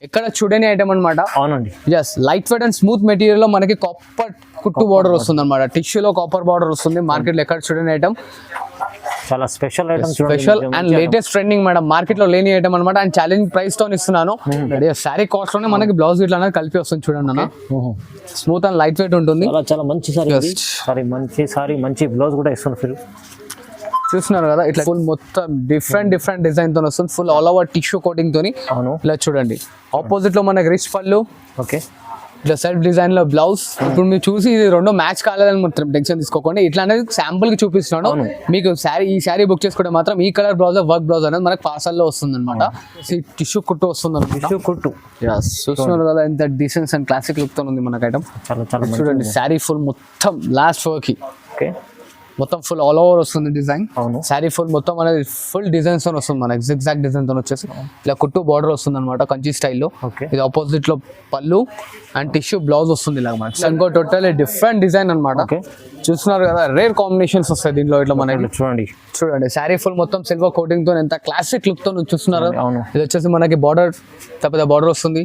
ఎక్కడ చూడని ఐటమ్ అనమాట. అవునండి. Just light weight and smooth material లో మనకి కాపర్ కుట్టు బార్డర్ వస్తుంది అనమాట. టిష్యూలో కాపర్ బార్డర్ వస్తుంది. మార్కెట్ లో ఎక్కడ చూడని ఐటమ్, చాలా special item, special and latest trending madam. Market లో లేని ఐటమ్ అనమాట. అండ్ ఛాలెంజ్ ప్రైస్ తో ఇస్తున్నాను. సారీ కాస్ట్ లోనే మనకి బ్లౌజ్ ఇట్లా అనేది కలిపి వస్తుంది చూడండి అన్న. స్మూత్ అండ్ లైట్ వెయిట్ ఉంటుంది. చాలా మంచి సారీ, మంచి బ్లౌజ్ కూడా ఇస్తున్నారు. చూస్తున్నారు కదా, ఇట్లా ఫుల్ మొత్తం డిఫరెంట్ డిజైన్ తో వస్తుంది. Full all over tissue coating తోని. ఇలా చూడండి, ఆపోజిట్ లో మనకి రిచ్ పళ్ళు, ఓకే, ఇట్లా సెల్ఫ్ డిజైన్ లో బ్లౌజ్. ఇప్పుడు మీరు చూసి ఇది రెండో మ్యాచ్ కాలేదని మొత్తం టెన్షన్ తీసుకోకండి. ఇట్లా అనేది శాంపుల్ కి చూపిస్తున్నాను మీకు. ఈ శారీ బుక్ చేసుకుంటే మాత్రం ఈ కలర్ బ్లౌజ్, వర్క్ బ్లౌజ్ అనేది మనకి పార్సల్ లో వస్తుంది అనమాట. టిష్యూ కుట్టు వస్తుంది. టిష్యూ కుట్టు చూస్తున్నారు కదా, ఎంత డీసెన్స్ అండ్ క్లాసిక్ లుక్ తో ఉంది మనకి ఐటమ్. చూడండి, శారీ ఫుల్ మొత్తం లాస్ట్ వర్క్, ఓకే, మొత్తం ఫుల్ ఆల్ ఓవర్ వస్తుంది డిజైన్. అవును, శారీ ఫుల్ మొత్తం అనేది ఫుల్ డిజైన్స్ తో వస్తుంది మనకి. జిగ్జాగ్ డిజైన్ తో వచ్చేసి ఇలా కుట్టు బార్డర్ వస్తుంది అనమాట, కంచి స్టైల్లో. ఇది ఆపోజిట్ లో పళ్ళు అండ్ టిష్యూ బ్లౌజ్ వస్తుంది ఇలా మనకి. ఇంకో టోటల్ డిఫరెంట్ డిజైన్ అనమాట. చూస్తున్నారు కదా, రేర్ కాంబినేషన్స్ వస్తాయి దీంట్లో. ఇట్లా మనకి చూడండి శారీ ఫుల్ మొత్తం సిల్వర్ కోటింగ్ తో ఎంత క్లాసిక్ లుక్ తో చూస్తున్నారు. ఇది వచ్చేసి మనకి బార్డర్, తప్ప బార్డర్ వస్తుంది.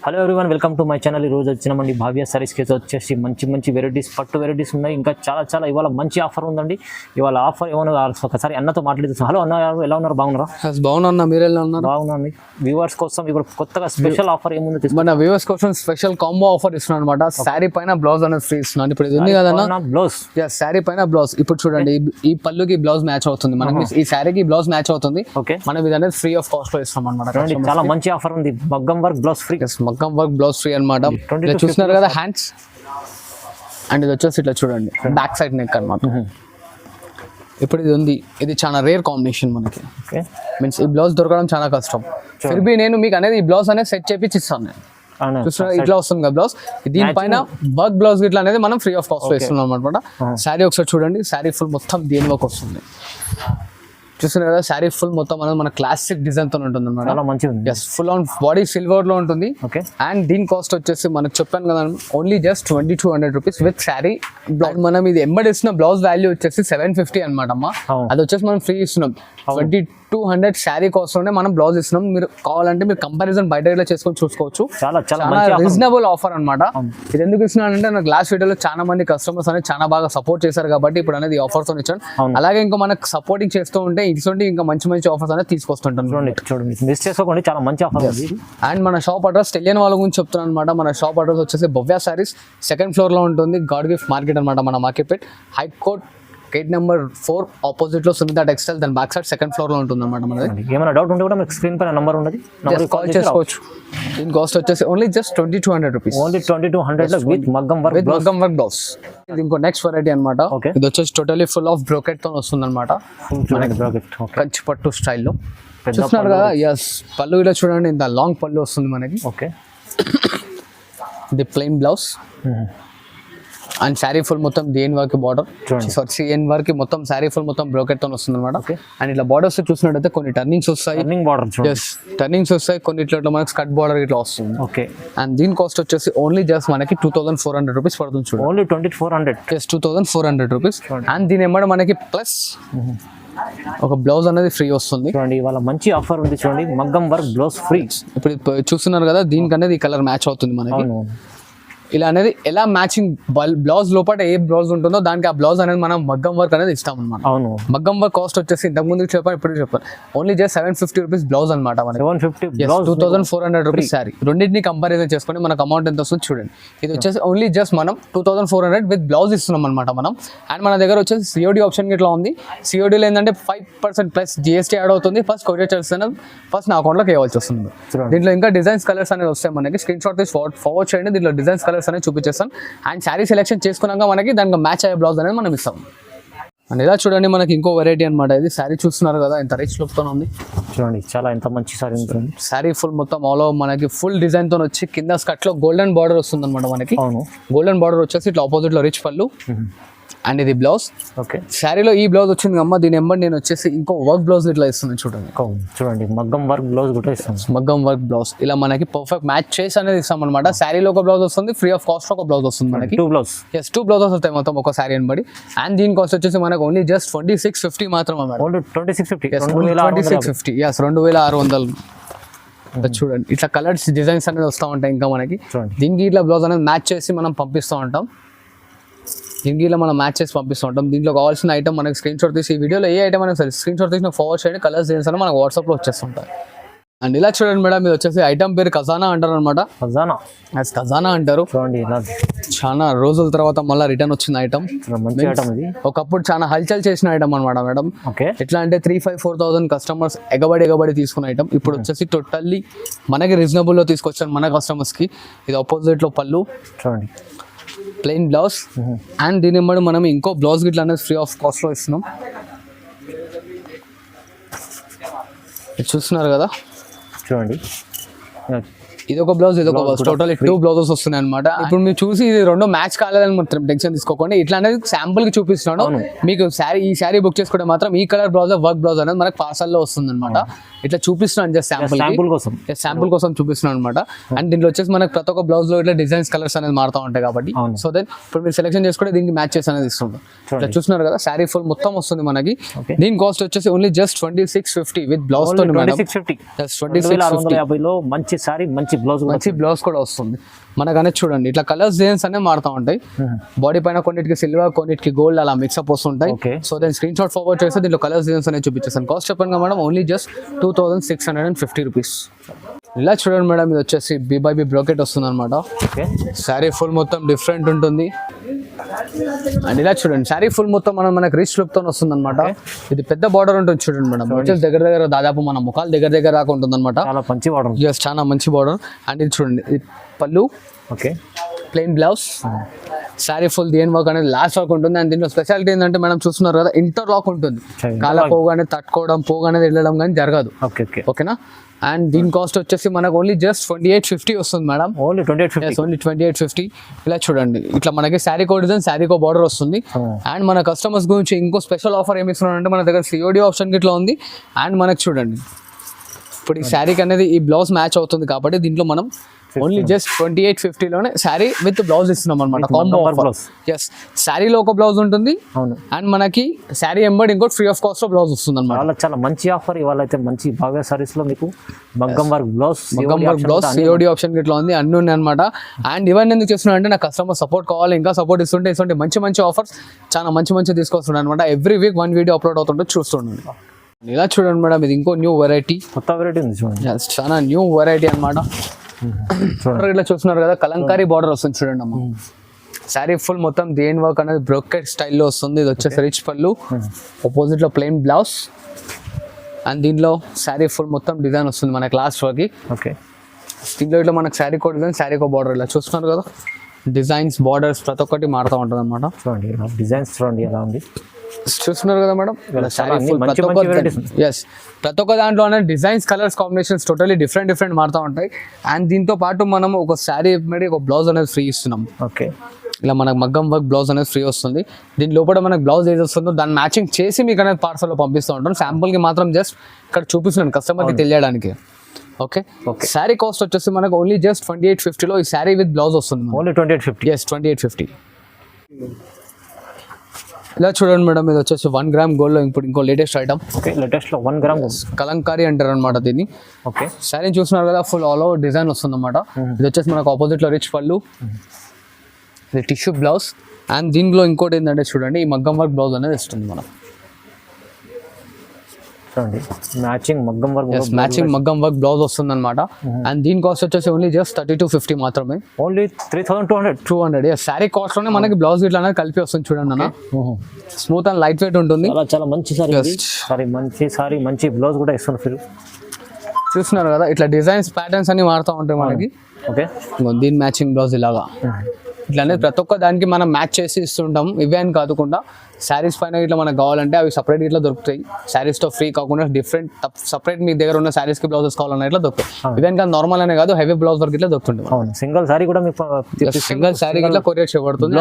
Hello everyone, welcome to my channel. ఈ రోజు వచ్చినామండి భావ్య సారీస్కి వచ్చేసి మంచి వెరైటీస్, పట్టు వెరైటీస్ ఉన్నాయి. ఇంకా చాలా ఇవాళ మంచి ఆఫర్ ఉందండి. ఇవాళ ఆఫర్ ఏమన్నా ఒకసారి అన్నతో మాట్లాడుతున్నాం. హలో అన్న, ఎలా ఉన్నారు? బాగున్నారా? బాగున్నా, మీరు ఎలా ఉన్నారు? బాగున్నాండి. వ్యూవర్స్ కోసం ఇప్పుడు కొత్తగా స్పెషల్ ఆఫర్ ఏముంది? మన వ్యూవర్స్ కోసం స్పెషల్ కాంబో ఆఫర్ ఇస్తున్నాను అనమాట. శారీ పైన బ్లౌజ్ అనేది ఫ్రీ ఇస్తున్నాను. ఇప్పుడు ఇది ఉంది కదన్నా బ్లౌజ్, శారీ పైన బ్లౌజ్. ఇప్పుడు చూడండి, ఈ పళ్ళుకి బ్లౌజ్ మ్యాచ్ అవుతుంది మనకి, ఈ శారీకి బ్లౌజ్ మ్యాచ్ అవుతుంది. మనం ఇది అనేది ఫ్రీ ఆఫ్ కాస్ట్ లో ఇస్తున్నాం అనమాట. చాలా మంచి ఆఫర్ ఉంది. మగ్గం వర్క్ బ్లౌజ్ ఫ్రీ, మగ్గం వర్క్ బ్లౌజ్ ఫ్రీ అనమాట. చూస్తున్నారు కదా హ్యాండ్స్, అండ్ ఇది వచ్చేసి ఇట్లా చూడండి బ్యాక్ సైడ్ నెక్ అనమాట. ఇప్పుడు ఇది ఉంది, ఇది చాలా రేర్ కాంబినేషన్ మనకి. మీన్స్ ఈ బ్లౌజ్ దొరకడం చాలా కష్టం. ఫిర్బీ నేను మీకు అనేది ఈ బ్లౌజ్ అనేది సెట్ చేపించి ఇస్తాను నేను. చూస్తున్నారు ఇట్లా వస్తుంది కదా బ్లౌజ్. దీనిపైన వర్క్ బ్లౌజ్ ఇట్లా అనేది మనం ఫ్రీ ఆఫ్ కాస్ట్ లో ఇస్తున్నాం అనమాట. శారీ ఒకసారి చూడండి, శారీ ఫుల్ మొత్తం దేని వర్క్ వస్తుంది. చూస్తున్నారు కదా, శారీ ఫుల్ మొత్తం అనేది మన క్లాసిక్ డిజైన్ తో ఉంటుంది అనమాట. చాలా మంచిగా ఉంది. ఫుల్ ఆన్ బాడీ సిల్వర్ లో ఉంటుంది. అండ్ దీని కాస్ట్ వచ్చేసి మనకు చెప్పాను కదా, only just 2200 rupees with sari blouse. మనం ఇది ఎంబడిస్తున్న బ్లౌజ్ వాల్యూ వచ్చేసి 750 అనమాట అమ్మా. అది వచ్చేసి మనం ఫ్రీ ఇస్తున్నాం. 2200 శారీ కాస్ట్ లోనే మనం బ్లౌజ్ ఇస్తున్నాం. మీరు కావాలంటే మీరు కంపారిజన్ బయట ఇలా చేసుకొని చూసుకోవచ్చు. చాలా రీజనబుల్ ఆఫర్ అనమాట. ఇది ఎందుకు ఇస్తున్నానంటే నాకు లాస్ట్ వీడియోలో చాలా మంది కస్టమర్స్ అనేది చాలా బాగా సపోర్ట్ చేశారు కాబట్టి ఇప్పుడు అనేది ఆఫర్స్ ఇచ్చాను. అలాగే ఇంకా మనకు సపోర్టింగ్ చేస్తూ ఉంటే ఇటువంటి ఇంకా మంచి ఆఫర్స్ అనేది తీసుకొస్తుంటాను. చూడండి, మిస్ చేసుకోండి, చాలా మంచి ఆఫర్. అండ్ మన షాప్ అడ్రస్ తెలియని వాళ్ళ గురించి చెప్తున్నాను అనమాట. మన షాప్ అడ్రస్ వచ్చేసి భవ్య సారీస్, సెకండ్ ఫ్లోర్ లో ఉంటుంది, గాడ్ గిఫ్ట్ మార్కెట్ అనమాట. మన market high court gate number 4 opposite లో సునీత టెక్స్టైల్, దాని బ్యాక్ సైడ్ సెకండ్ ఫ్లోర్ లో ఉంటుంది అనమాట. మనది ఏమైనా డౌట్ ఉంటే కూడా మీకు స్క్రీన్ పైన నంబర్ ఉన్నది, కాల్ చేసుకోవచ్చు. దీని కాస్ట్ వచ్చేసి only just 2200 rupees. Only 2200 with మగ్గం వర్క్ బ్లౌజ్. ఇది ఇంకో నెక్స్ట్ వెరైటీ అనమాట. ఇది వచ్చేసి టోటలీ ఫుల్ ఆఫ్ బ్రోకెట్ తో వస్తుంది అనమాట. కంచి పట్టు స్టైల్లో చూస్తున్నారు కదా. ఎస్, పళ్ళు ఇలా చూడండి, ఇంత లాంగ్ పళ్ళు వస్తుంది మనకి. ఓకే, ఇది plain blouse and sari full మొత్తం దేని వర్క్ బార్డర్, సిఎన్ వర్క్ మొత్తం శారీ ఫుల్ మొత్తం బ్రోకెట్ తో వస్తుంది అనమాట. అండ్ ఇలా బార్డర్స్ చూసినట్టయితే కొన్ని టర్నింగ్స్ వస్తాయి, టర్నింగ్స్ వస్తాయి, కొన్ని ఇట్లా మనకి స్కర్ట్ బార్డర్ ఇట్లా వస్తుంది. ఓకే, అండ్ దీని కాస్ట్ వచ్చేసి ఓన్లీ జస్ట్ మనకి 2400 రూపీస్ పడుతుంది. చూడండి, ఓన్లీ 2400, 2400 రూపీస్. అండ్ దీని ఏమంటే మనకి ప్లస్ ఒక బ్లౌజ్ అనేది ఫ్రీ వస్తుంది. చూడండి, ఇవాళ మంచి ఆఫర్ ఉంది. చూడండి, మగ్గం వర్క్ బ్లౌజ్ ఫ్రీ. ఇప్పుడు చూస్తున్నారు కదా, దీనికి అనేది ఈ కలర్ మ్యాచ్ అవుతుంది మనకి. ఇలా అనేది ఎలా మ్యాచింగ్ బ్లౌజ్ లోపల ఏ బ్లౌజ్ ఉంటుందో దానికి ఆ బ్లౌజ్ అనేది మనం మగ్గం వర్క్ అనేది ఇస్తాం అనమాట. అవును, మగ్గం వర్క్ కాస్ట్ వచ్చేసి ఇంతకు ముందు చెప్పాను, ఇప్పుడు చెప్పాను, ఓన్లీ జస్ట్ 750 రూపీస్ బ్లౌజ్ అనమాట. 2400 రూపీస్ శారీ. రెండింటిని కంపారిజన్ చేసుకొని మనకు అమౌంట్ ఎంత వస్తుంది చూడండి. ఇది వచ్చేసి ఓన్లీ జస్ట్ మనం 2400 విత్ బ్లౌజ్ ఇస్తున్నాం అనమాట మనం. అండ్ మన దగ్గర వచ్చేసి సిఓడి ఆప్షన్ ఇట్లా ఉంది. సిఓడిలో ఏంటంటే 5% ప్లస్ జిఎస్టీ యాడ్ అవుతుంది. ఫస్ట్ కొరియర్ చార్జెస్ ఫస్ట్ నా అకౌంట్లోకి వేయవలసి వస్తుంది. దీంట్లో ఇంకా డిజైన్స్ కలర్స్ అనేది వస్తాయి మనకి. స్క్రీన్ షాట్ తీసి ఫార్వర్డ్ చేయండి. దీంట్లో డిజైన్స్ కలర్స్ అనేది చూపించేస్తాను. అండ్ శారీ సెలెక్షన్ చేసుకున్నాక మనకి దానికి మ్యాచ్ అయ్యే బ్లౌజ్ అనేది మనం ఇస్తాం. అండ్ ఇలా చూడండి, మనకి ఇంకో వెరైటీ అనమాట. ఇది శారీ చూస్తున్నారు కదా, ఎంత రిచ్ లుక్ తో ఉంది. చూడండి, చాలా ఎంత మంచి శారీ ఉంటుంది. శారీ ఫుల్ మొత్తం ఆల్ ఓవర్ మనకి ఫుల్ డిజైన్ తో వచ్చి కింద స్కర్ట్ లో గోల్డెన్ బార్డర్ వస్తుంది అనమాట మనకి. గోల్డెన్ బార్డర్ వచ్చేసి ఇట్లా ఆపోజిట్ లో రిచ్ పళ్ళు. అండ్ ఇది బ్లౌజ్. ఓకే, శారీలో ఈ బ్లౌజ్ వచ్చింది అమ్మ. దీని ఎంబడి నేను వచ్చేసి ఇంకో వర్క్ బ్లౌజ్ ఇట్లా ఇస్తున్నాను. చూడండి, మగ్గం వర్క్ బ్లౌజ్ కూడా ఇస్తాం. మగ్గం వర్క్ బ్లౌజ్ ఇలా మనకి పర్ఫెక్ట్ మ్యాచ్ చేసి అనేది ఇస్తాం అనమాట. శారీలో ఒక బ్లౌజ్ వస్తుంది, ఫ్రీ ఆఫ్ కాస్ట్ ఒక బ్లౌజ్ వస్తుంది మనకి. 2 బ్లౌజెస్ వస్తాయి మొత్తం ఒక శారీ అని బడి. అండ్ దీని కాస్ట్ వచ్చేసి మనకు ఓన్లీ జస్ట్ 2650 మాత్రమే. 2650. 2650. 2600. చూడండి ఇట్లా కలర్స్ డిజైన్స్ అనేది వస్తూ ఉంటాయి. ఇంకా మనకి చూడండి దీనికి ఇట్లా బ్లౌజ్ అనేది మ్యాచ్ చేసి మనం పంపిస్తూ ఉంటాం. దీనికి ఇలా మనం మ్యాచ్ చేసి పంపిస్తూ ఉంటాం. దీంట్లో కావాల్సిన ఐటమ్ మనకి స్క్రీన్ షాట్ తీసి ఈ వీడియోలో ఏ ఐటమ్ అయినా సరే స్క్రీన్ షాట్ తీసి ఫార్వర్డ్ చేయండి. కలర్స్ డిజైన్స్ అని మనకు వాట్సాప్లో వచ్చేస్తుంటాయి. అండ్ ఇలా చూడండి మేడం, ఇది వచ్చేసి ఐటమ్ పేరు ఖజానా అంటారు అనమాట. ఖజానా అంటారు. చూడండి చాలా రోజుల తర్వాత మళ్ళీ రిటర్న్ వచ్చిన ఐటమ్. మంచి ఐటమ్ ఇది. ఒకప్పుడు చాలా హల్చల్ చేసిన ఐటమ్ అనమాట మేడం. ఓకే, ఎట్లా అంటే 3,000-4,000 కస్టమర్స్ ఎగబడి తీసుకున్న ఐటమ్ ఇప్పుడు వచ్చేసి టోటల్లీ మనకి రీజనబుల్ లో తీసుకొచ్చాను మన కస్టమర్స్ కి. ఇది ఆపోజిట్ లో పళ్ళు, చూడండి ప్లెయిన్ బ్లౌజ్ అండ్ దీని వెంబడి మనం ఇంకో బ్లౌజ్ గిట్లా అనేది ఫ్రీ ఆఫ్ కాస్ట్ లో ఇస్తున్నాం. ఇది చూస్తున్నారు కదా, చూడండి ఇది ఒక బ్లౌజ్, ఇది ఒక బ్లౌజ్, టోటల్ 2 బ్లౌజెస్ వస్తున్నాయి అనమాట. ఇప్పుడు మీరు చూసి ఇది రెండు మ్యాచ్ కాలేదని మాత్రం టెన్షన్ తీసుకోకండి. ఇట్లా అనేది శాంపుల్ కి చూపిస్తున్నాను మీకు. ఈ శారీ బుక్ చేసుకుంటే మాత్రం ఈ కలర్ బ్లౌజ్ వర్క్ బ్లౌజ్ అనేది మనకి పార్సల్ లో వస్తుంది అనమాట. ఇట్లా చూపిస్తున్నాను జస్ట్ శాంపుల్ కోసం చూపిస్తున్నాను అనమాట. అండ్ దీంట్లో వచ్చేసి మనకి ప్రతి ఒక్క బ్లౌజ్ లో ఇట్లా డిజైన్స్ కలర్స్ అనేది మారుతూ ఉంటాయి కాబట్టి సో దెన్ ఇప్పుడు మీరు సెలెక్షన్ చేసుకుంటే దీనికి మ్యాచ్ చేసి అనేది ఇస్తుంటాం. ఇట్లా చూస్తున్నారు కదా, శారీ ఫుల్ మొత్తం వస్తుంది మనకి. దీని కాస్ట్ వచ్చేసి ఓన్లీ జస్ట్ 2650 విత్ బ్లౌజ్ తో. 2650 లో మంచి శారీ, మంచి బ్లౌజ్ కూడా వస్తుంది మనకనే. చూడండి ఇట్లా కలర్స్ డిజైన్స్ అనే మారుతూ ఉంటాయి. బాడీ పైన కొన్నిటికి సిల్వర్, కొన్నిటికి గోల్డ్ అలా మిక్స్అప్ వస్తుంటాయి. సో దాని స్క్రీన్ షాట్ ఫార్వర్డ్ చేస్తే దీంట్లో కలర్స్ డిజైన్స్ అనేది చూపించేస్తాను. కాస్ట్ చెప్పండి మేడం, ఓన్లీ జస్ట్ 2650 రూపీస్. ఇలా చూడండి మేడం, ఇది వచ్చేసి B/B బ్రోకెట్ వస్తుంది అనమాట. శారీ ఫుల్ మొత్తం డిఫరెంట్ ఉంటుంది. అండ్ ఇలా చూడండి శారీ ఫుల్ మొత్తం మనకి రిచ్ లుక్ తో వస్తుంది అనమాట. ఇది పెద్ద బార్డర్ ఉంటుంది చూడండి మేడం, వచ్చేసి దగ్గర దాదాపు మన ముఖాలు దగ్గర దాకా ఉంటుంది అనమాట. చాలా మంచి బార్డర్, చాలా మంచి బార్డర్. అండ్ ఇది చూడండి, ఇది పళ్ళు, okay, plain blouse, sari full దేని వర్క్ అనేది లాస్ట్ వర్క్ ఉంటుంది. అండ్ దీంట్లో స్పెషాలిటీ ఏంటంటే మేడం చూస్తున్నారు కదా, ఇంటర్లాక్ ఉంటుంది. కాల పోగానే తట్టుకోవడం, పోగానే వెళ్ళడం కానీ జరగదు. ఓకేనా. అండ్ దీని కాస్ట్ వచ్చేసి మనకు ఓన్లీ జస్ట్ 2850 వస్తుంది మేడం. ఓన్లీ 2850. ఇలా చూడండి, ఇట్లా మనకి శారీ కో డిజైన్, శారీ కో బార్డర్ వస్తుంది. అండ్ మన కస్టమర్స్ గురించి ఇంకో స్పెషల్ ఆఫర్ ఏమి ఇస్తున్నారంటే మన దగ్గర COD ఆప్షన్ ఇట్లా ఉంది. అండ్ మనకు చూడండి ఇప్పుడు ఈ శారీకి అనేది ఈ బ్లౌజ్ మ్యాచ్ అవుతుంది కాబట్టి దీంట్లో మనం ఓన్లీ జస్ట్ 2850 లోనే శారీ విత్ బ్లౌజ్ ఇస్తున్నాం అనమాట. Combo offer. ఎస్, శారీలో ఒక బ్లౌజ్ ఉంటుంది అండ్ మనకి శారీ ఎంబడి ఇంకోటి ఫ్రీ ఆఫ్ కాస్ట్ లో బ్లౌజ్ వస్తుంది అనమాట. చాలా మంచి ఆఫర్ ఇవాళ అయితే. మంచి భావ్య సారీస్ లో మీకు మగ్గం వర్క్ బ్లౌజ్, COD ఆప్షన్ ఇట్లా ఉంది, అన్ని ఉన్నాయి అనమాట. అండ్ ఇవన్నీ ఎందుకు చేస్తున్నా అంటే నా కస్టమర్ సపోర్ట్ కావాలి, ఇంకా సపోర్ట్ ఇస్తుంటే ఇస్తుంటే మంచి ఆఫర్స్ చాలా మంచి తీసుకొస్తున్నాను అనమాట. ఎవ్రీ వీక్ 1 వీడియో అప్లోడ్ అవుతుంటే చూస్తుండండి. ఇలా చూడండి మేడం, ఇది ఇంకో న్యూ వెరైటీ, కొత్త వెరైటీ ఉంది చూడండి. చాలా న్యూ వెరైటీ అనమాట. ఇట్లా చూస్తున్నారు కదా, కలంకారీ బార్డర్ వస్తుంది చూడండి అమ్మ. శారీ ఫుల్ మొత్తం దేని వర్క్ అనేది బ్రోకెట్ స్టైల్లో వస్తుంది. ఇది వచ్చేసి రిచ్ పళ్ళు, ఆపోజిట్ లో ప్లెయిన్ బ్లౌజ్ అండ్ దీంట్లో శారీ ఫుల్ మొత్తం డిజైన్ వస్తుంది మన క్లాస్ వర్క్. ఓకే, దీంట్లో ఇట్లా మనకు శారీ కో డిజైన్, శారీ కో బార్డర్ ఇలా చూస్తున్నారు కదా, డిజైన్స్ బార్డర్స్ ప్రతి ఒక్కటి మారుతూ ఉంటుంది అనమాట. చూడండి డిజైన్స్ చూడండి ఎలా ఉంది, చూస్తున్నారు కదా మేడం. ప్రతి ఒక్క దాంట్లో designs, colours, combinations totally different మారుతూ ఉంటాయి. అండ్ దీంతో పాటు మనం ఒక శారీ ఒక బ్లౌజ్ అనేది ఫ్రీ ఇస్తున్నాం. ఓకే, ఇలా మనకు మగ్గం వర్క్ బ్లౌజ్ అనేది ఫ్రీ వస్తుంది. దీని లోపల మనకు బ్లౌజ్ ఏది వస్తుందో దాన్ని మ్యాచింగ్ చేసి మీకు అనేది పార్సల్లో పంపిస్తూ ఉంటాం. శాంపుల్కి మాత్రం జస్ట్ ఇక్కడ చూపిస్తున్నాను కస్టమర్కి తెలియడానికి. ఓకే, శారీ కాస్ట్ వచ్చేసి మనకు ఓన్లీ జస్ట్ 2850 లో ఈ శారీ విత్ బ్లౌజ్ వస్తుంది. ఓన్లీ 2850. ఎస్, 2850. ఇలా చూడండి మేడం, ఇది వచ్చేసి 1 గ్రామ్ గోల్డ్ లో ఇప్పుడు ఇంకో లేటెస్ట్ ఐటమ్. ఓకే, లేటెస్ట్ లో 1 గ్రామ్ కలంకారీ అంటారు అనమాట దీన్ని. ఓకే, శారీ చూస్తున్నారు కదా, ఫుల్ ఆల్ ఓవర్ డిజైన్ వస్తుంది అనమాట. ఇది వచ్చేసి మనకు ఆపోజిట్ లో రిచ్ పళ్ళు, ఇది టిష్యూ బ్లౌజ్ అండ్ దీంట్లో ఇంకోటి ఏంటంటే చూడండి ఈ మగ్గం వర్క్ బ్లౌజ్ అనేది ఇస్తుంది మనం. మ్యాచింగ్ మగ్గం వర్క్ బ్లౌజ్ వస్తుంది అనమాట. అండ్ దీని కాస్ట్ వచ్చేసి ఓన్లీ జస్ట్ 3250 మాత్రమే. ఓన్లీ 3200. శారీ కాస్ట్ లోనే మనకి బ్లౌజ్ ఇట్లా అనేది కలిపి వస్తుంది చూడండి అన్న. స్మూత్ అండ్ లైట్ వెయిట్ ఉంటుంది. చాలా మంచి సారీ, మంచి బ్లౌజ్ కూడా ఇస్తున్నారు. చూస్తున్నారు కదా, ఇట్లా డిజైన్స్, ప్యాటర్న్స్ అన్ని మారుతూ ఉంటాయి మనకి. ఓకే, దీని మ్యాచింగ్ బ్లౌజ్ ఇలాగా ఇట్లానే ప్రతి ఒక్క దానికి మనం మ్యాచ్ చేసి ఇస్తుంటాం. ఇవే అని కాకుండా శారీస్ పైన ఇట్లా మనకు కావాలంటే అవి సపరేట్ ఇట్లా దొరుకుతాయి. శారీస్తో ఫ్రీ కాకుండా డిఫరెంట్ సపరేట్ మీ దగ్గర ఉన్న శారీస్కి బ్లౌజెస్ కావాలన్నా ఇట్లా దొరుకుతాయి. ఇవే కానీ నార్మల్ అనే కాదు, హెవీ బ్లౌజ్ వరకు ఇట్లా దొరుకుతుంది. సింగిల్ శారీ కూడా సింగిల్ శారీ ఇట్లా కొరియర్ చేయబడుతుంది.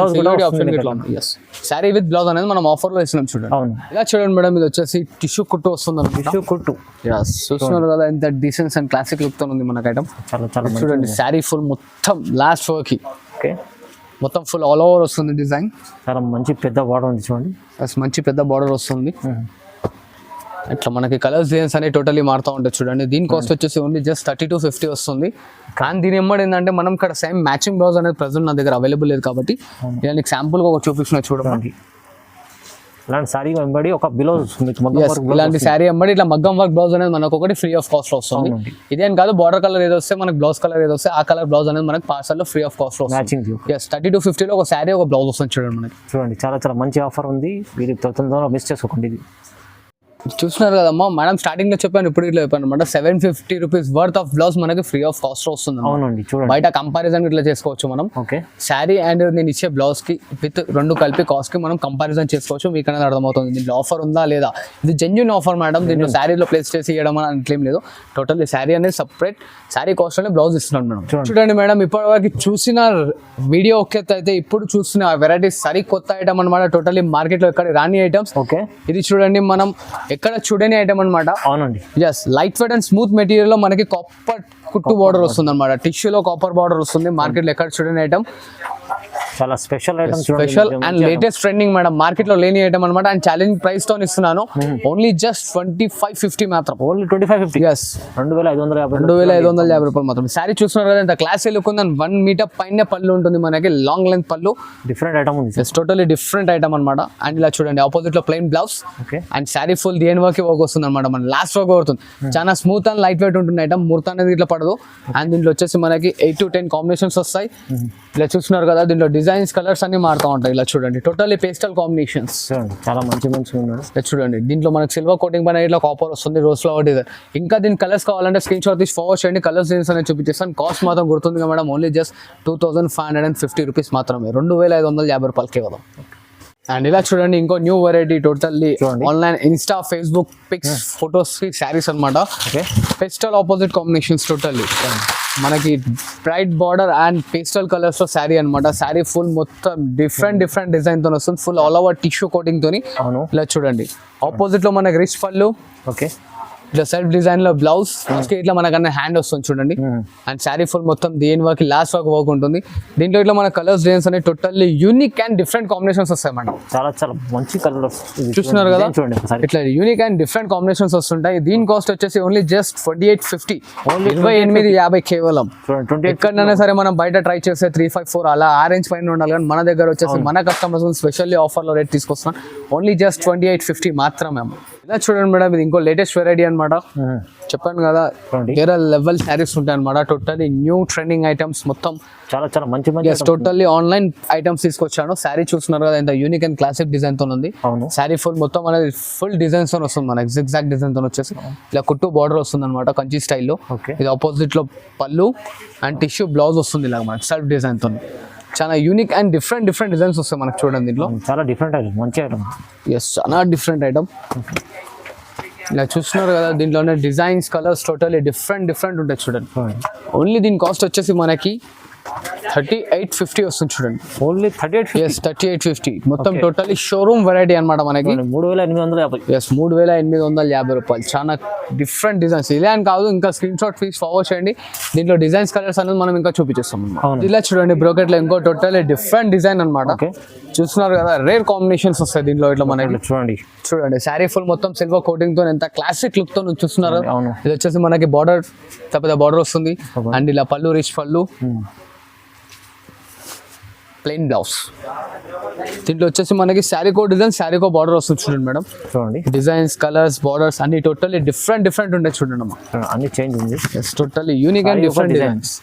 శారీ విత్ బ్లౌజ్ అనేది మనం ఆఫర్లో ఇస్తున్నాం చూడండి. ఇలా చూడండి మేడం, ఇది వచ్చేసి టిష్యూ కుట్టు వస్తుంది. టిష్యూ కుట్టు చూస్తున్నారు కదా, ఇంత డీసెన్స్ అండ్ క్లాసిక్ లుక్ తో ఉంది మనకు ఐటమ్. చూడండి శారీ ఫుల్ మొత్తం లాస్ట్ వర్క్. ఓకే, మొత్తం ఫుల్ ఆల్ ఓవర్ వస్తుంది డిజైన్. చాలా మంచి పెద్ద బార్డర్ ఉంది చూడండి. మంచి పెద్ద బార్డర్ వస్తుంది. ఇట్లా మనకి కలర్స్ డిజైన్స్ అనేవి టోటలీ మారుతూ ఉంటాయి చూడండి. దీని కాస్ట్ వచ్చేసి ఓన్లీ జస్ట్ 3250 వస్తుంది. కానీ దీని ఎమ్మడి ఏంటంటే మనం ఇక్కడ సేమ్ మ్యాచింగ్ బ్లౌజ్ అనేది ప్రెసెంట్ నా దగ్గర అవైలబుల్ లేదు కాబట్టి నేను నీకు శాంపుల్గా ఒక చూపిస్తున్నా చూడడానికి. ఇలాంటి శారీ వెంబడి ఒక బ్లౌజ్ ఇలాంటి శారీ వెంబడి ఇట్లా మగ్గం వర్క్ బ్లౌజ్ అనేది మనకు ఒకటి ఫ్రీ ఆఫ్ కాస్ట్ వస్తుంది. ఇదేం కాదు, బార్డర్ కలర్ ఏదో వస్తే మనకి బ్లౌజ్ కలర్ ఏదో వస్తే ఆ కలర్ బ్లౌజ్ అనేది మనకి పార్సల్ ఫ్రీ ఆఫ్ కాస్ట్ వస్తుంది. 3250 ఒక శారీ ఒక బ్లౌజ్ వస్తుంది చూడండి మనకి. చూడండి చాలా చాలా మంచి ఆఫర్ ఉంది, మీరు తొందరగా మిస్ చేసుకోకండి. ఇది చూస్తున్నారు కదమ్మా మేడం, స్టార్టింగ్ లో చెప్పాను ఇప్పుడు ఇట్లా చెప్పాను అనమాట. 750 రూపీస్ వర్త్ ఆఫ్ బ్లౌజ్ మనకి ఫ్రీ ఆఫ్ కాస్ట్ వస్తుంది. అవునండి చూడండి, బయట కంపారిజన్ ఇట్లా చేసుకోవచ్చు మనం. ఓకే, శారీ అండ్ నేను ఇచ్చే బ్లౌజ్ కి విత్ రెండు కలిపి కాస్ట్ కి మనం కంపారిజన్ చేసుకోవచ్చు. మీకు అనేది అర్థమవుతుంది దీంట్లో ఆఫర్ ఉందా లేదా. ఇది జెన్యూన్ ఆఫర్ మేడం, దీంట్లో శారీలో ప్లేస్ చేసి ఇవ్వడం అని అట్లేం లేదు. టోటల్లీ శారీ అనేది సపరేట్, శారీ కాస్ట్ అనేది బ్లౌజ్ ఇస్తున్నాను మేడం. చూడండి మేడం, ఇప్పటివరకు చూసిన వీడియో ఒకే అయితే ఇప్పుడు చూస్తున్న వెరైటీస్ సరి కొత్త ఐటమ్ అనమాట. టోటల్లీ మార్కెట్ లో ఎక్కడ రాని ఐటమ్స్. ఓకే, ఇది చూడండి మనం ఎక్కడ చూడని ఐటమ్ అనమాట. అవునండి, just light weight and smooth material లో మనకి కాపర్ కుట్టు బార్డర్ వస్తుంది అనమాట. టిష్యూలో కాపర్ బార్డర్ వస్తుంది. మార్కెట్ లో ఎక్కడ చూడని ఐటమ్, చాలా special item, special and latest trending madam. Market లో లేని ఐటమ్ అనమాట. అండ్ ఛాలెంజ్ ప్రైస్ తో ఇస్తున్నాను. ఓన్లీ జస్ట్ 2550 మాత్రం. ఓన్లీ 2550. yes, 2550 రూపాయలు మాత్రం. శారీ చూస్తున్నారు కదా ఎంత క్లాస్ లుక్ ఉంది. 1 మీటర్ పైన పళ్ళు ఉంటుంది మనకి, లాంగ్ లెంత్ పళ్ళు. డిఫరెంట్ ఐటమ్ ఉంది, టోటల్లీ డిఫరెంట్ ఐటమ్ అనమాట. అండ్ ఇలా చూడండి ఆపోజిట్ లో plain blouse. Okay, and sari full దేని వర్క్ వస్తుంది అనమాట. మన లాస్ట్ వర్క్ అవుతుంది. చాలా స్మూత్ అండ్ లైట్ వెయిట్ ఉంటుంది ఐటమ్. ముర్త అనేది ఇట్లా పడదు. అండ్ దీంట్లో వచ్చేసి మనకి 8 to 10 కాంబినేషన్స్ వస్తాయి. ఇలా చూస్తున్నారు కదా, దీంట్లో డిజైన్స్ కలర్స్ అన్ని మారుతూ ఉంటాయి. ఇలా చూడండి టోటల్లీ పేస్టల్ కాంబినేషన్స్. చాలా మంచి మంచి ఉన్నాయి. ఇలా చూడండి దీంట్లో మనకి సిల్వర్ కోటింగ్ పైన ఇట్లా కాపర్ వస్తుంది, రోజ్ ఫ్లవర్ డిజైన్. ఇంకా దీని కలర్స్ కావాలంటే స్క్రీన్ షాట్ తీసి ఫార్వర్డ్ చేయండి. కలర్స్ డిజైన్స్ అనేది చూపించేస్తాను. కాస్ట్ మాత్రం గుర్తుంది మేడం, ఓన్లీ జస్ట్ 2550 రూపీస్ మాత్రమే. 2550 రూపాయలకి ఇవ్వదాం. అండ్ ఇలా చూడండి ఇంకో new variety, totally online insta facebook pics photos కి శారీస్ అనమాట. Pastel opposite combinations. టోటల్లీ మనకి bright border and pastel colours లో శారీ అనమాట. శారీ ఫుల్ మొత్తం డిఫరెంట్ డిజైన్ తో వస్తుంది. Full all over tissue coating తోని. ఇలా చూడండి ఆపోజిట్ లో మనకి రిచ్ పళ్ళు. ఓకే, ఇట్లా సెల్ఫ్ డిజైన్ లో బ్లౌజ్ ఇట్లా మనకన్నా హ్యాండ్ వస్తుంది చూడండి. అండ్ శారీ ఫుల్ మొత్తం దేని వర్క్ లాస్ట్ వర్క్ ఉంటుంది. దీంట్లో ఇట్లా మన కలర్స్ డిజైన్స్ అనేవి totally unique and different combinations వస్తాయి మేడం. చాలా చాలా మంచి కలర్ చూస్తున్నారు కదా, చూడండి ఇట్లా యూనిక్ అండ్ డిఫరెంట్ కాంబినేషన్స్ వస్తుంటాయి. దీని కాస్ట్ వచ్చేసి ఓన్లీ జస్ట్ 2850. 2850 కేవలం. ఎక్కడైనా సరే మనం బయట ట్రై చేస్తే 354 అలా ఆ రేంజ్ పైన ఉండాలి. కానీ మన దగ్గర వచ్చేసి మన కస్టమర్స్ స్పెషల్లీ ఆఫర్ లో రేట్ తీసుకొస్తున్నాం. ఓన్లీ జస్ట్ 2850 మాత్రమే. ఇలా చూడండి మేడం, ఇది ఇంకో లేటెస్ట్ వెరైటీ అనమాట. చెప్పాను కదా వేరే లెవెల్ శారీస్ ఉంటాయి అనమాట. టోటల్లీ న్యూ ట్రెండింగ్ ఐటమ్స్ మొత్తం చాలా చాలా మంచి మంచి టోటల్లీ ఆన్లైన్ ఐటమ్స్ తీసుకొచ్చాను. శారీ చూస్తున్నారు కదా ఎంత యూనిక్ అండ్ క్లాసిక్ డిజైన్ తో ఉంది. శారీ ఫుల్ మొత్తం అనేది ఫుల్ డిజైన్స్ తో వస్తుంది మనకి. జిగ్జాగ్ డిజైన్ తో వచ్చేసి ఇలా కుట్టు బార్డర్ వస్తుంది అనమాట కంచి స్టైల్లో. ఇది ఆపోజిట్ లో పళ్ళు అండ్ టిష్యూ బ్లౌజ్ వస్తుంది ఇలా మనకి సెల్ఫ్ డిజైన్ తో. చాలా యూనిక్ అండ్ డిఫరెంట్ డిజైన్స్ వస్తాయి మనకు చూడండి. దీంట్లో చాలా డిఫరెంట్ ఐటమ్, మంచి ఐటమ్. ఎస్, చాలా డిఫరెంట్ ఐటమ్. ఇలా చూస్తున్నారు కదా దీంట్లోనే డిజైన్స్ కలర్స్ టోటల్లీ డిఫరెంట్ ఉంటాయి చూడండి. ఓన్లీ దీని కాస్ట్ వచ్చేసి మనకి 3850 వస్తుంది చూడండి. ఓన్లీ 3850 మొత్తం టోటల్లీ షోరూమ్ వెరైటీ అనమాట మనకి. 3850. ఎస్, 3850 రూపాయలు. చాలా డిఫరెంట్ డిజైన్స్. ఇలా అని కాదు, ఇంకా స్క్రీన్ షాట్ ప్లీజ్ ఫార్వర్డ్ చేయండి. దీంట్లో డిజైన్స్ కలర్స్ అనేది మనం ఇంకా చూపించేస్తాం. ఇలా చూడండి బ్రోకెట్ లో ఇంకో టోటల్లీ డిఫరెంట్ డిజైన్ అనమాట. చూస్తున్నారు కదా, రేర్ కాంబినేషన్స్ వస్తాయి దీంట్లో. ఇట్లా మనకి చూడండి శారీ ఫుల్ మొత్తం సిల్వర్ కోటింగ్ తో ఎంత క్లాసిక్ లుక్ తో చూస్తున్నారు. ఇది వచ్చేసి మనకి బార్డర్ పెద్ద బార్డర్ వస్తుంది. అండ్ ఇలా పళ్ళు రిచ్ పళ్ళు, ప్లెయిన్ బ్లౌజ్. దీంట్లో వచ్చేసి మనకి శారీకో డిజైన్ శారీకో బార్డర్ వస్తుంది చూడండి మేడం. చూడండి డిజైన్స్ కలర్స్ బార్డర్స్ అన్ని టోటల్లీ డిఫరెంట్ ఉంటాయి చూడండి అమ్మా. అన్ని చేంజ్ ఉంది. Totally unique and different designs.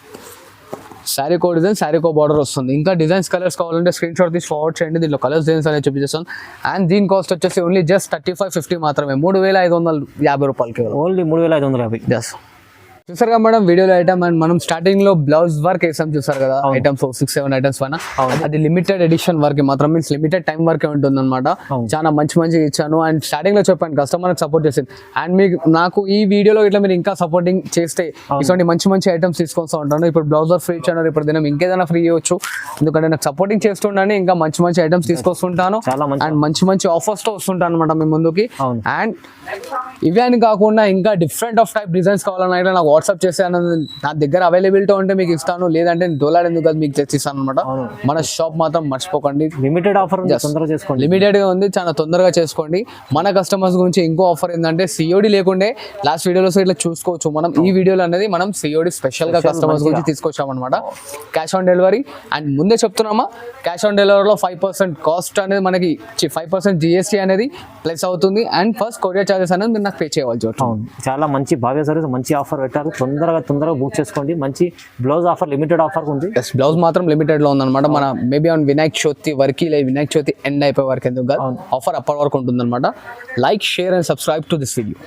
శారీకో డిజైన్ శారీకో బార్డర్ వస్తుంది. ఇంకా డిజైన్స్ కలర్స్ కావాలంటే స్క్రీన్ షాట్ తీసి ఫార్వర్డ్ చేయండి. దీంట్లో కలర్స్ డిజైన్స్ అనేది చూపించేస్తాను. అండ్ దీని కాస్ట్ వచ్చేసి ఓన్లీ జస్ట్ 3550 మాత్రమే. 3550 రూపాయలకి. ఓన్లీ 3550. జస్ట్ చూసారు కదా మేడం వీడియోలో ఐటమ్. అండ్ మనం స్టార్టింగ్ లో బ్లౌజ్ వర్క్ వేసాం చూసారు కదా ఐటమ్స్ 6-7 ఐటమ్స్ పైన. అది లిమిటెడ్ ఎడిషన్ వర్క్ మాత్రం, మీన్స్ లిమిటెడ్ టైం వర్క్ ఉంటుంది అనమాట. చాలా మంచి ఇచ్చాను. అండ్ స్టార్టింగ్ లో చెప్పాను కస్టమర్ సపోర్ట్ చేసింది. అండ్ మీకు నాకు ఈ వీడియోలో ఇట్లా మీరు ఇంకా సపోర్టింగ్ చేస్తే ఇటువంటి మంచి ఐటమ్స్ తీసుకొస్తూ ఉంటాను. ఇప్పుడు బ్లౌజ్ వర్క్ ఫ్రీ ఇచ్చాను, ఇప్పుడు దినం ఇంకేదైనా ఫ్రీ ఇవ్వచ్చు. ఎందుకంటే నాకు సపోర్టింగ్ చేస్తుంటాను, ఇంకా మంచి ఐటమ్స్ తీసుకొస్తుంటాను. అండ్ మంచి ఆఫర్స్ తో వస్తుంటాను అనమాట మీ ముందుకి. అండ్ ఇవే అని కాకుండా ఇంకా డిఫరెంట్ ఆఫ్ టైప్ డిజైన్స్ కావాలన్నా ఇట్లా నాకు వాట్సాప్ చేస్తాను, నా దగ్గర అవైలబిలిటీ ఉంటే మీకు ఇస్తాను, లేదంటే నేను దోలాడు ఎందుకు కాదు మీకు తెచ్చిస్తాను అనమాట. మన షాప్ మాత్రం మర్చిపోకండి, లిమిటెడ్ ఆఫర్ ఉంది, తొందరగా చేసుకోండి. లిమిటెడ్ గా ఉంది, చాలా తొందరగా చేసుకోండి. మన కస్టమర్స్ గురించి ఇంకో ఆఫర్ ఏంటంటే సిఓడి లేకుండే లాస్ట్ వీడియోలో ఇట్లా చూసుకోవచ్చు మనం. ఈ వీడియోలో అనేది మనం సిఓడి స్పెషల్ గా కస్టమర్స్ గురించి తీసుకొచ్చాం అనమాట. క్యాష్ ఆన్ డెలివరీ అండ్ ముందే చెప్తున్నామా, క్యాష్ ఆన్ డెలివరీలో 5% కాస్ట్ అనేది మనకి 5% జిఎస్టీ అనేది ప్లస్ అవుతుంది. అండ్ ఫస్ట్ కొరియర్ చార్జెస్ అనేది మీరు నాకు పే చేయవలసి వస్తుంది. అవును, చాలా మంచి భావ్య సర్వీస్ మంచి ఆఫర్ పెట్టారు. తొందరగా బుక్ చేసుకోండి. మంచి బ్లౌజ్ ఆఫర్, లిమిటెడ్ ఆఫర్ ఉంది. బ్లౌజ్ మాత్రం లిమిటెడ్ లో ఉందన్నమాట. మన మేబీ ఆన్ వినాయక చవితి వరకు, వినాయక చవితి ఎండ్ అయిపోయే వరకు ఎందుకు కాదు, ఆఫర్ అప్పటి వరకు ఉంటుందన్నమాట. Like, share and subscribe to this video.